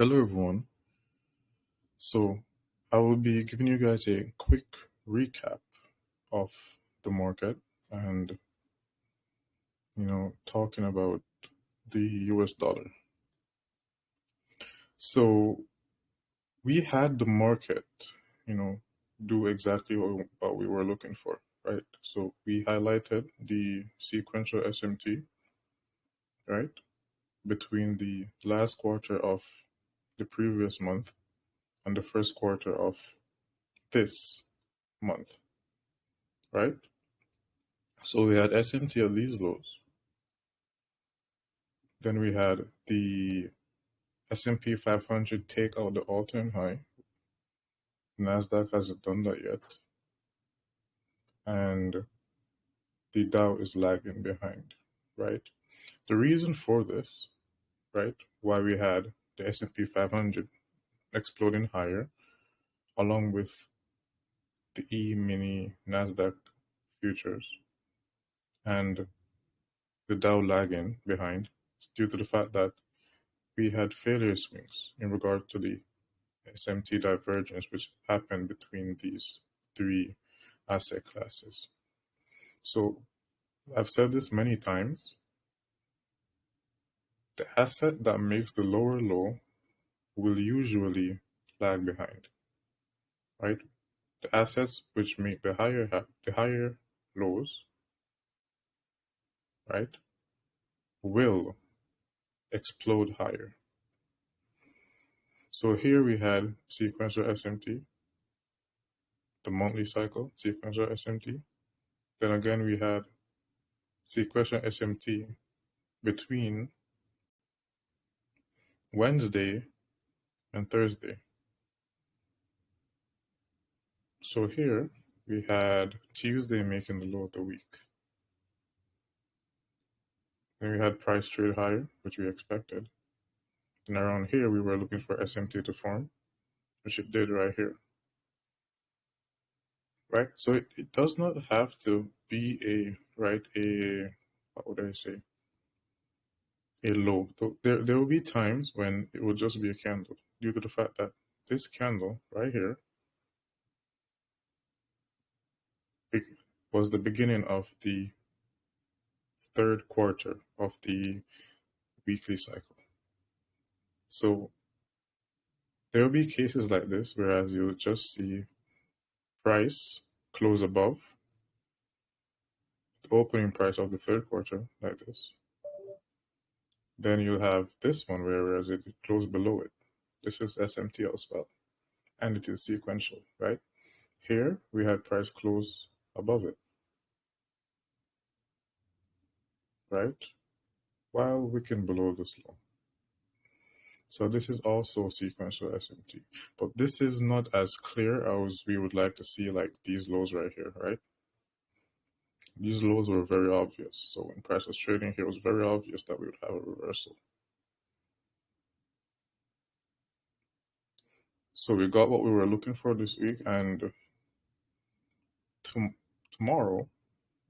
Hello, everyone. So, I will be giving you guys a quick recap of the market and, talking about the US dollar. So, we had the market, you know, do exactly what we were looking for, right? So, we highlighted the sequential SMT, right, between the last quarter of the previous month and the first quarter of this month, right? So we had SMT at these lows. Then we had the S&P 500 take out the all-time high. Nasdaq hasn't done that yet, and the Dow is lagging behind. Right. The reason for this, right, why we had the S&P 500 exploding higher, along with the E-mini Nasdaq futures, and the Dow lagging behind, is due to the fact that we had failure swings in regard to the SMT divergence which happened between these three asset classes. So I've said this many times. The asset that makes the lower low will usually lag behind, right? The assets which make the higher lows, right, will explode higher. So here we had sequential SMT, the monthly cycle, sequential SMT. Then again we had sequential SMT between Wednesday and Thursday. So here we had Tuesday making the low of the week. Then we had price trade higher, which we expected. And around here we were looking for SMT to form, which it did right here. Right? So it does not have to be what would I say? A low. So there will be times when it will just be a candle due to the fact that this candle right here it was the beginning of the third quarter of the weekly cycle. So there will be cases like this, whereas you'll just see price close above the opening price of the third quarter, like this. Then you'll have this one, whereas it closed below it. This is SMT as well, and it is sequential, right? Here we had price close above it, right? While wicking below this low. So this is also sequential SMT, but this is not as clear as we would like to see, like these lows right here, right? These lows were very obvious. So when price was trading here, it was very obvious that we would have a reversal. So we got what we were looking for this week, and tomorrow,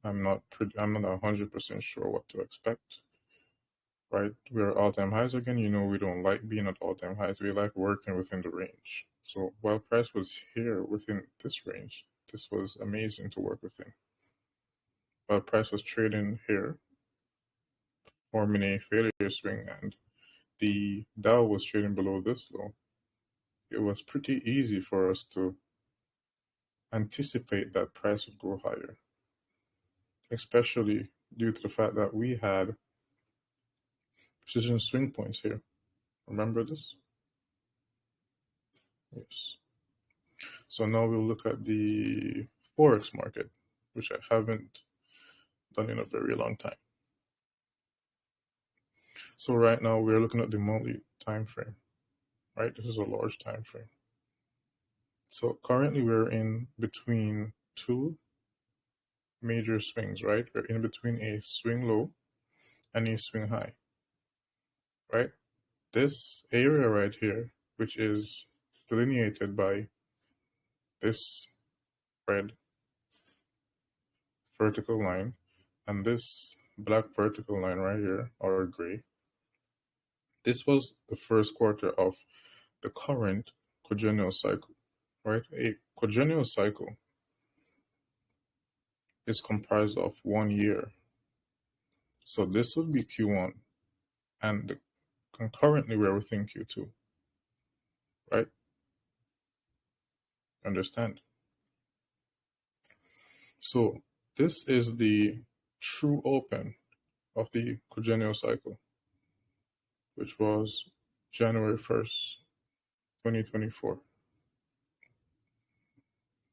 I'm not 100% sure what to expect. Right, we're all-time highs again. We don't like being at all-time highs. We like working within the range. So while price was here within this range, this was amazing to work within. While price was trading here, forming a failure swing, and the Dow was trading below this low, it was pretty easy for us to anticipate that price would go higher, especially due to the fact that we had precision swing points here. Remember this? Yes. So now we'll look at the Forex market, which I haven't done in a very long time. So right now we're looking at the monthly time frame, right? This is a large time frame. So currently we're in between two major swings, right? We're in between a swing low and a swing high, right? This area right here, which is delineated by this red vertical line and this black vertical line right here, or gray, This was the first quarter of the current quadrennial cycle, right? A quadrennial cycle is comprised of 1 year. So this would be Q1, and concurrently we're within Q2, right? Understand? So this is the true open of the quadrennial cycle, which was January 1st, 2024.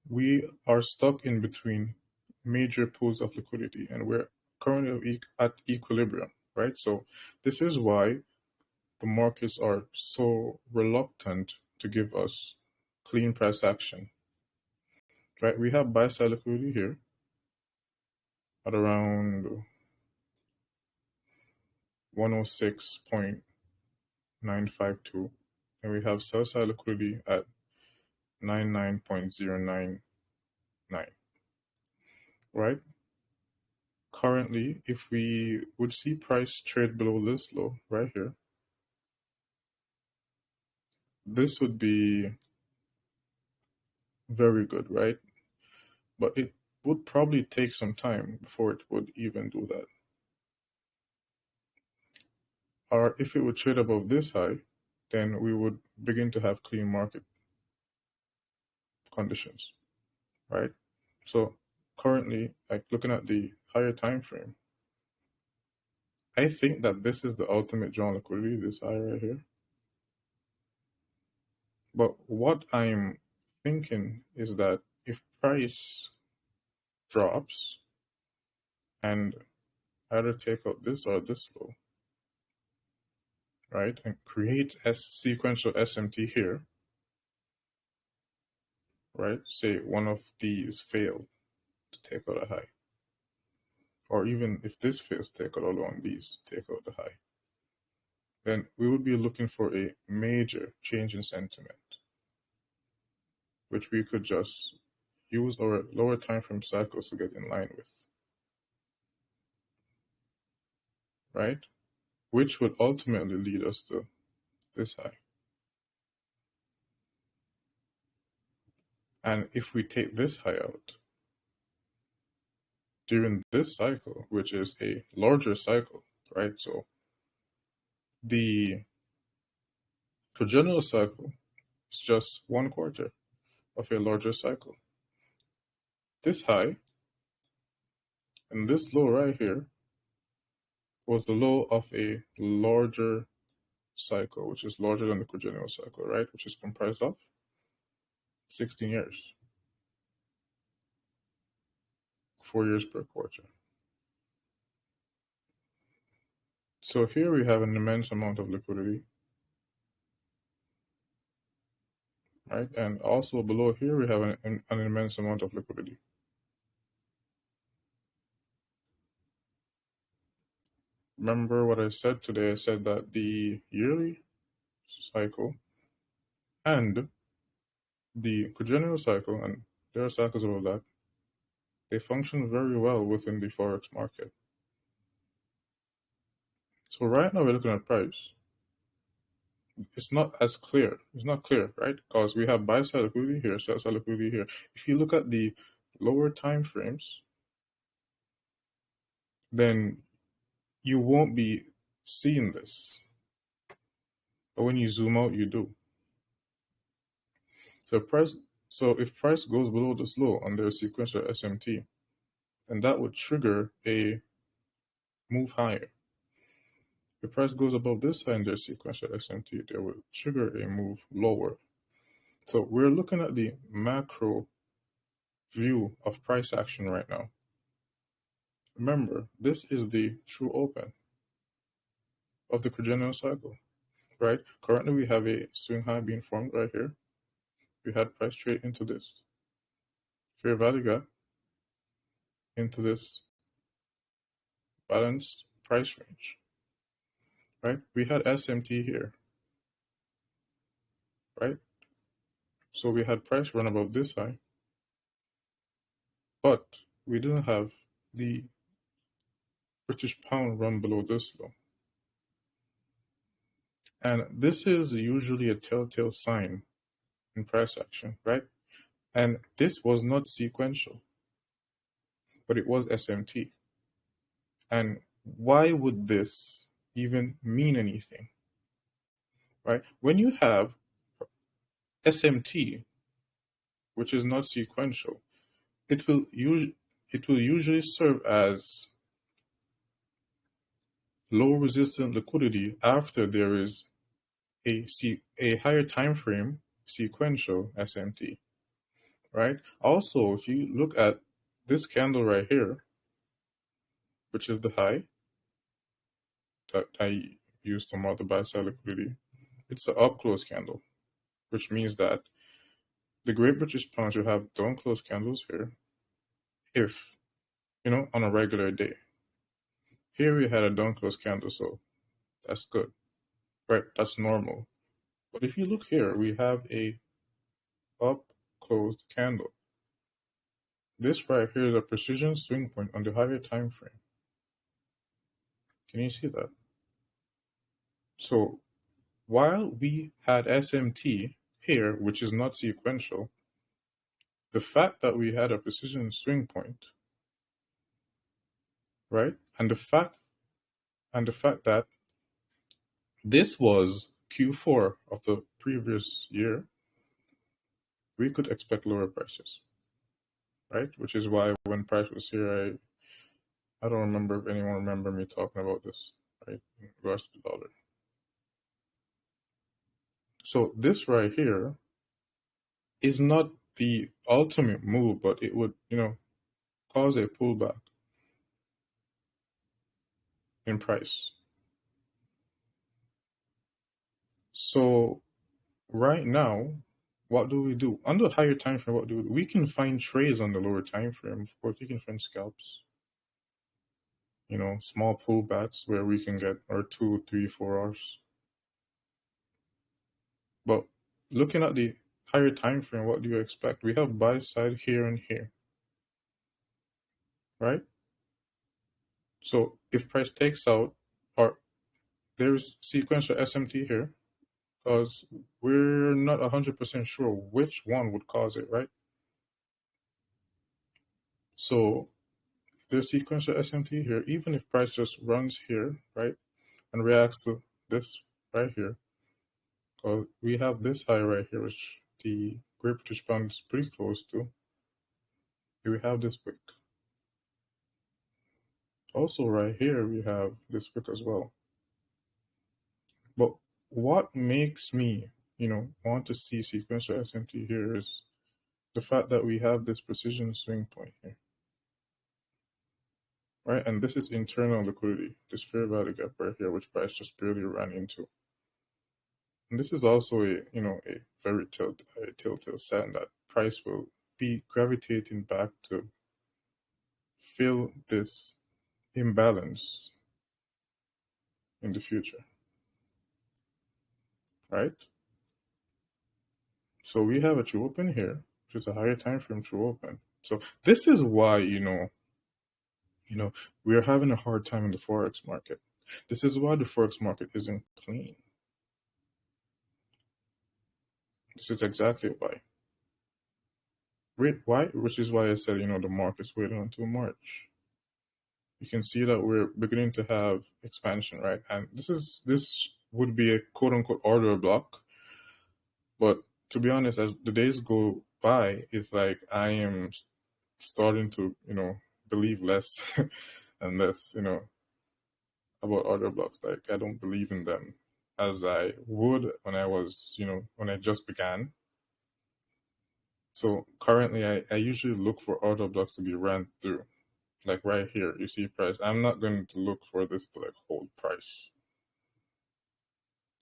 We are stuck in between major pools of liquidity, and we're currently at equilibrium, right? So this is why the markets are so reluctant to give us clean price action, right? We have buy side liquidity here at around 106.952, and we have sell side liquidity at 99.099, right? Currently, if we would see price trade below this low right here, this would be very good, right? But it would probably take some time before it would even do that. Or if it would trade above this high, then we would begin to have clean market conditions, right? So currently, like looking at the higher time frame, I think that this is the ultimate drawn liquidity, this high right here. But what I'm thinking is that if price drops and either take out this or this low, right, and create a sequential SMT here, right, say one of these failed to take out a high, or even if this fails to take out all on these, take out the high, then we would be looking for a major change in sentiment, which we could just use our lower time frame cycles to get in line with, right? Which would ultimately lead us to this high. And if we take this high out during this cycle, which is a larger cycle, right? So the quadrennial cycle is just 1/4 of a larger cycle. This high and this low right here was the low of a larger cycle, which is larger than the quadrennial cycle, right? Which is comprised of 16 years, 4 years per quarter. So here we have an immense amount of liquidity, right? And also below here we have an immense amount of liquidity. Remember what I said today? I said that the yearly cycle and the quadrennial cycle, and there are cycles above that, they function very well within the Forex market. So right now we're looking at price. It's not as clear. It's not clear, right? Because we have buy side liquidity here, sell side liquidity here. If you look at the lower time frames, then you won't be seeing this. But when you zoom out, you do. So if price goes below this low on their sequential SMT, then that would trigger a move higher. If price goes above this high in their sequential SMT, they will trigger a move lower. So we're looking at the macro view of price action right now. Remember, this is the true open of the quadrennial cycle, right? Currently, we have a swing high being formed right here. We had price trade into this fair value gap, into this balanced price range, right? We had SMT here, right? So we had price run above this high, but we didn't have the British pound run below this low. And this is usually a telltale sign in price action, right? And this was not sequential, but it was SMT. And why would this even mean anything, right? When you have SMT, which is not sequential, it will usually serve as low resistant liquidity after there is a higher time frame sequential SMT, right? Also, if you look at this candle right here, which is the high that I use to mark the buy side liquidity, it's an up close candle, which means that the Great British Pound should have down close candles here if, on a regular day. Here we had a down close candle, so that's good, right? That's normal. But if you look here, we have a up closed candle. This right here is a precision swing point on the higher time frame. Can you see that? So while we had SMT here, which is not sequential, the fact that we had a precision swing point, right? And the fact that this was Q4 of the previous year, we could expect lower prices, right? Which is why when price was here, I don't remember if anyone remember me talking about this, right? In regards to the dollar. So this right here is not the ultimate move, but it would, cause a pullback in price. So right now, what do we do? On the higher time frame, what do we do? We can find trades on the lower time frame. Of course, you can find scalps. Small pullbacks where we can get our 2, 3, 4 hours. But looking at the higher time frame, what do you expect? We have buy side here and here, right? So if price takes out, or there's sequential SMT here, because we're not 100% sure which one would cause it, right? So there's sequential SMT here, even if price just runs here, right, and reacts to this right here, because we have this high right here, which the Great British Pound is pretty close to. We have this wick. Also right here, we have this wick as well. But what makes me, want to see sequential SMT here is the fact that we have this precision swing point here, right? And this is internal liquidity, this fair value gap right here, which price just barely ran into. And this is also a very telltale sign that price will be gravitating back to fill this imbalance in the future, right? So we have a true open here, which is a higher time frame true open. So this is why we're having a hard time in the forex market. This is why the forex market isn't clean. This is exactly why. Why? Which is why I said, the market's waiting until March. You can see that we're beginning to have expansion, right? And this would be a quote unquote order block. But to be honest, as the days go by, it's like I am starting to, believe less and less, about order blocks. Like I don't believe in them as I would when I was, when I just began. So currently I usually look for order blocks to be ran through. Like right here, you see price. I'm not going to look for this to like hold price.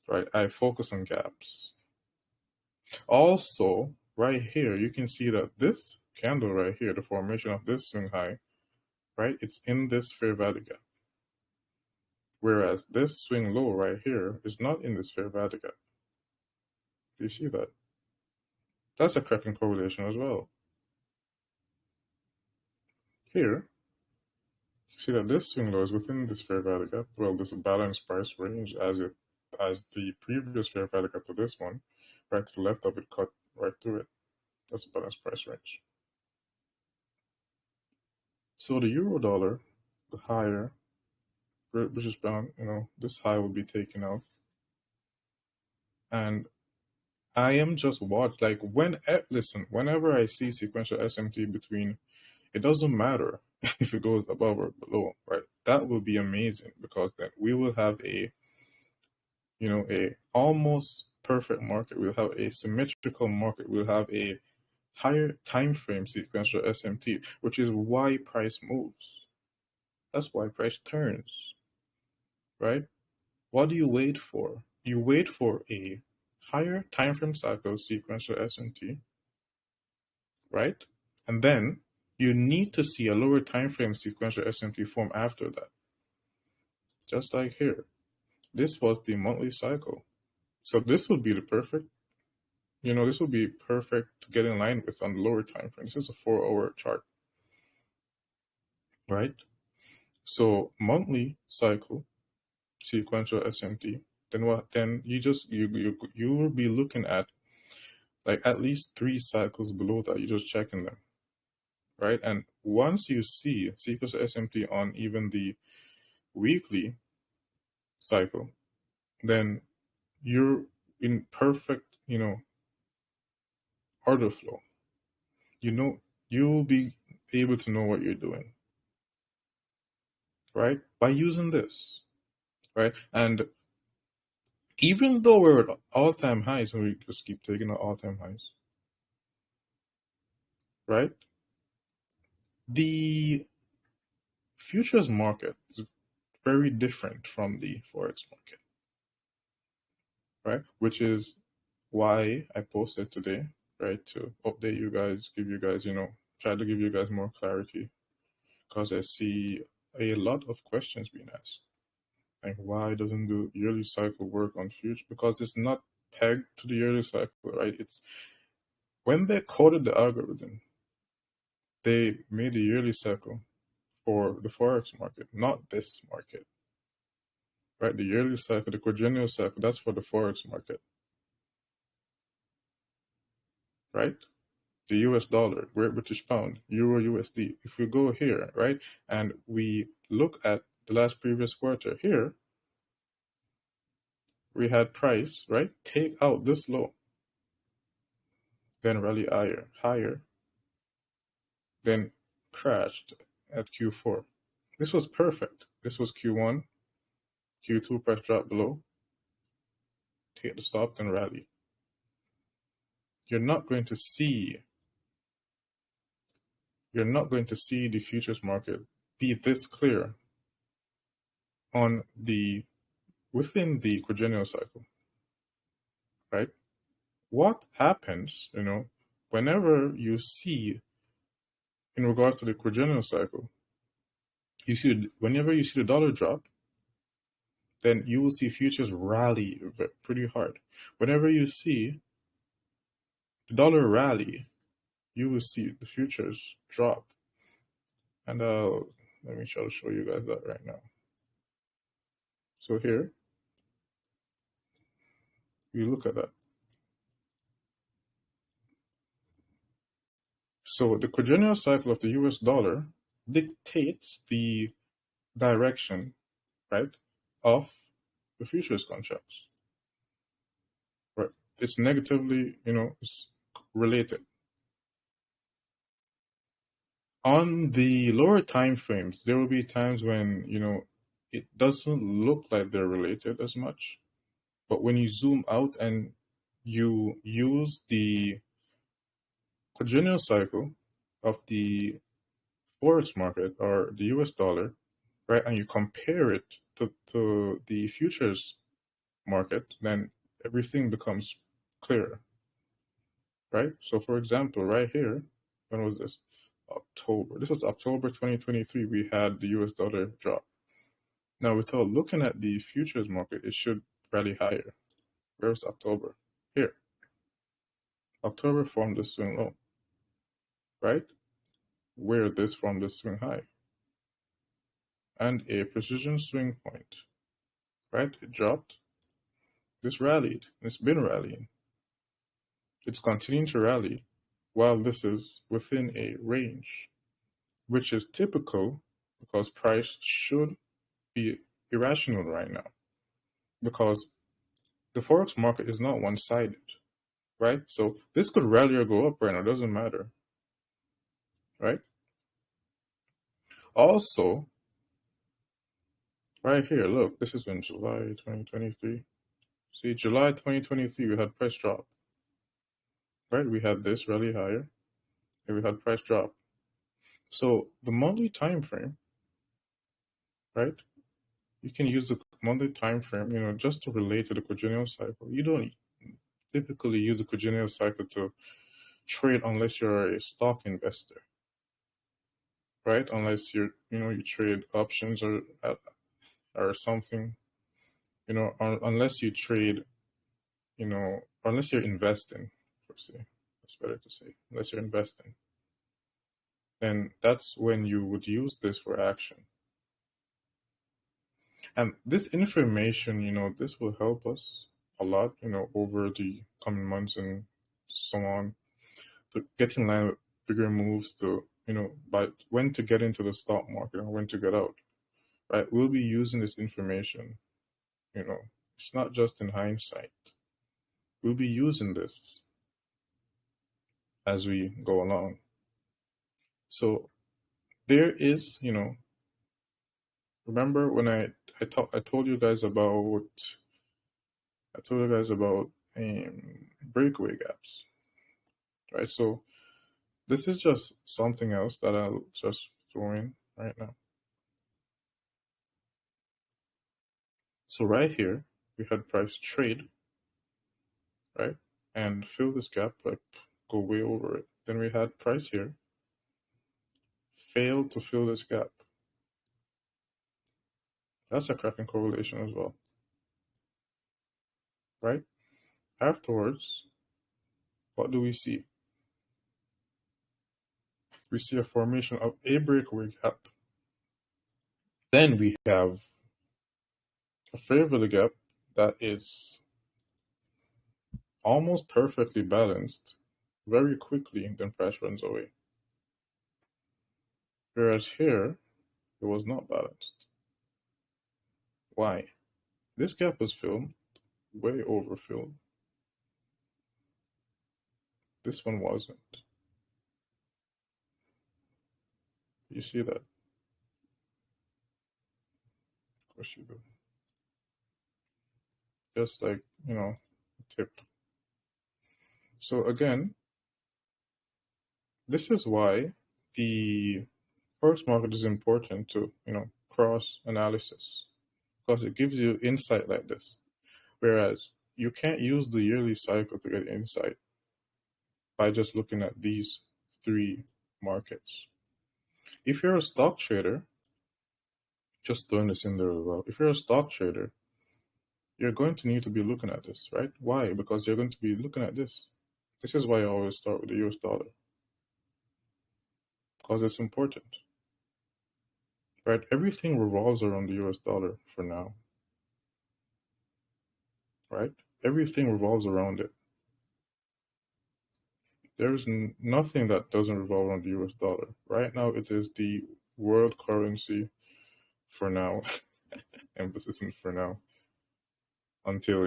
Right? I focus on gaps. Also, right here, you can see that this candle right here, the formation of this swing high, right? It's in this fair value gap. Whereas this swing low right here is not in this fair value gap. Do you see that? That's a cracking correlation as well. Here, you see that this swing low is within this fair value gap. Well, this balanced price range as it as the previous fair value gap to this one, right to the left of it cut right through it. That's the balanced price range. So the euro dollar, the higher, British pound, this high will be taken out. And I am just like listen, whenever I see sequential SMT between, it doesn't matter if it goes above or below, right? That will be amazing, because then we will have a almost perfect market. We'll have a symmetrical market. We'll have a higher time frame sequential SMT, which is why price moves. That's why price turns, right? What do you wait for? You wait for a higher time frame cycle sequential SMT, right? And then you need to see a lower time frame sequential SMT form after that. Just like here. This was the monthly cycle. So this would be the perfect, this would be perfect to get in line with on the lower time frame. This is a 4-hour chart, right? So monthly cycle, sequential SMT. Then what? Then you will be looking at like at least 3 cycles below that. You're just checking them, right? And once you see sequential SMT on even the weekly cycle, then you're in perfect, order flow. You will be able to know what you're doing, right? By using this, right? And even though we're at all-time highs and we just keep taking our all-time highs, right? The futures market is very different from the Forex market, right? Which is why I posted today, right? To update you guys, give you guys, try to give you guys more clarity, because I see a lot of questions being asked. Like, why doesn't the yearly cycle work on future? Because it's not pegged to the yearly cycle, right? It's when they coded the algorithm, they made the yearly cycle for the Forex market, not this market, right? The yearly cycle, the quadrennial cycle, that's for the Forex market, right? The US dollar, Great British Pound, Euro USD. If we go here, right, and we look at the last previous quarter here, we had price, right, take out this low, then rally higher, then crashed at Q4. This was perfect. This was Q1, Q2, price drop below, take the stop, then rally. You're not going to see the futures market be this clear within the quadrennial cycle, right? What happens, whenever you see, in regards to the quadrennial cycle, whenever you see the dollar drop, then you will see futures rally pretty hard. Whenever you see the dollar rally, you will see the futures drop. And let me try to show you guys that right now. So here, you look at that. So the quadrennial cycle of the US dollar dictates the direction, right, of the futures contracts. Right. It's negatively, it's related. On the lower time frames, there will be times when, it doesn't look like they're related as much. But when you zoom out and you use the quadrennial cycle of the Forex market or the US dollar, right, and you compare it to the futures market, then everything becomes clearer, right? So for example, right here, when was this? October. This was October 2023. We had the US dollar drop. Now, without looking at the futures market, it should rally higher. Where's October? Here. October formed the swing low, right? Where this formed the swing high. And a precision swing point, right? It dropped, This rallied. It's been rallying. It's continuing to rally while this is within a range, which is typical because price should be irrational right now because the forex market is not one-sided, right? So this could rally or go up right now, doesn't matter, right? Also, right here, look, this is in July 2023. See, July 2023, we had price drop, right? We had this rally higher, and we had price drop. So the monthly time frame, right? You can use the monthly time frame, just to relate to the quadrennial cycle. You don't typically use the quadrennial cycle to trade unless you're a stock investor, right? Unless you trade options or something, unless you trade, unless you're investing, per se. That's better to say. Unless you're investing, then that's when you would use this for action. And this information, this will help us a lot, over the coming months and so on, to get in line with bigger moves to, by when to get into the stock market and when to get out, right? We'll be using this information, it's not just in hindsight. We'll be using this as we go along. So there is, remember when I told you guys about breakaway gaps, right? So this is just something else that I'll just throw in right now. So right here, we had price trade, right? And fill this gap, like go way over it. Then we had price here, failed to fill this gap. That's a cracking correlation as well, right? Afterwards, what do we see? We see a formation of a breakaway gap. Then we have a favorable gap that is almost perfectly balanced very quickly, then price runs away. Whereas here, it was not balanced. Why? This gap was filled, way overfilled. This one wasn't. You see that? Of course you do. Just like, tipped. So again, this is why the forex market is important to, cross analysis, because it gives you insight like this. Whereas you can't use the yearly cycle to get insight by just looking at these three markets. If you're a stock trader, just throwing this in there as well. If you're a stock trader, you're going to need to be looking at this, right? Why? Because you're going to be looking at this. This is why I always start with the US dollar, because it's important, right? Everything revolves around the US dollar for now, right? Everything revolves around it. There's nothing that doesn't revolve around the US dollar. Right now, it is the world currency for now. Emphasis in for now. Until,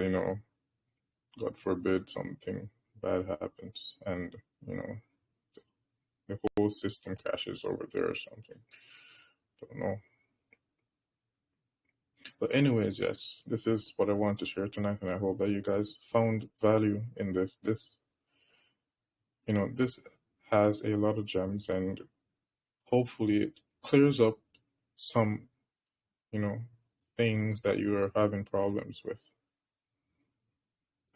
God forbid something bad happens and, the whole system crashes over there or something. Don't know. But anyways, yes, this is what I want to share tonight, and I hope that you guys found value in this. This has a lot of gems, and hopefully it clears up some, things that you are having problems with.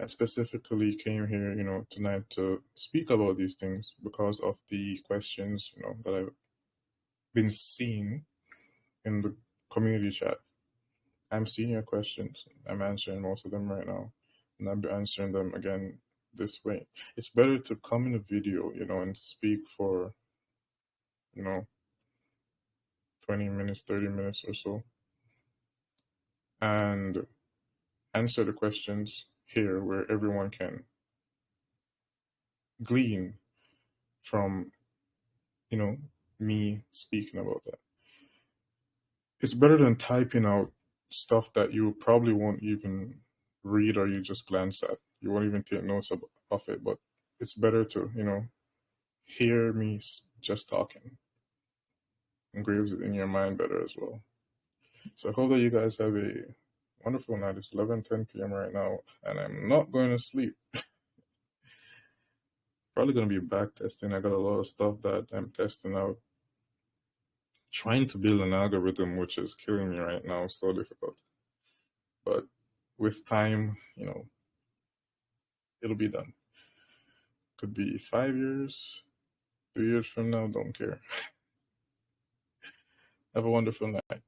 I specifically came here, tonight to speak about these things because of the questions, that I've been seeing in the community chat. I'm seeing your questions. I'm answering most of them right now, and I'll be answering them again this way. It's better to come in a video, and speak for, 20 minutes, 30 minutes or so, and answer the questions here where everyone can glean from, you know, me speaking about that. It's better than typing out stuff that you probably won't even read or you just glance at. You won't even take notes of it, but it's better to, hear me just talking. Engraves it in your mind better as well. So I hope that you guys have a wonderful night. It's 11:10 p.m. right now, and I'm not going to sleep. Probably going to be back testing. I got a lot of stuff that I'm testing out. Trying to build an algorithm, which is killing me right now. So difficult. But with time, it'll be done. Could be 5 years, 3 years from now, don't care. Have a wonderful night.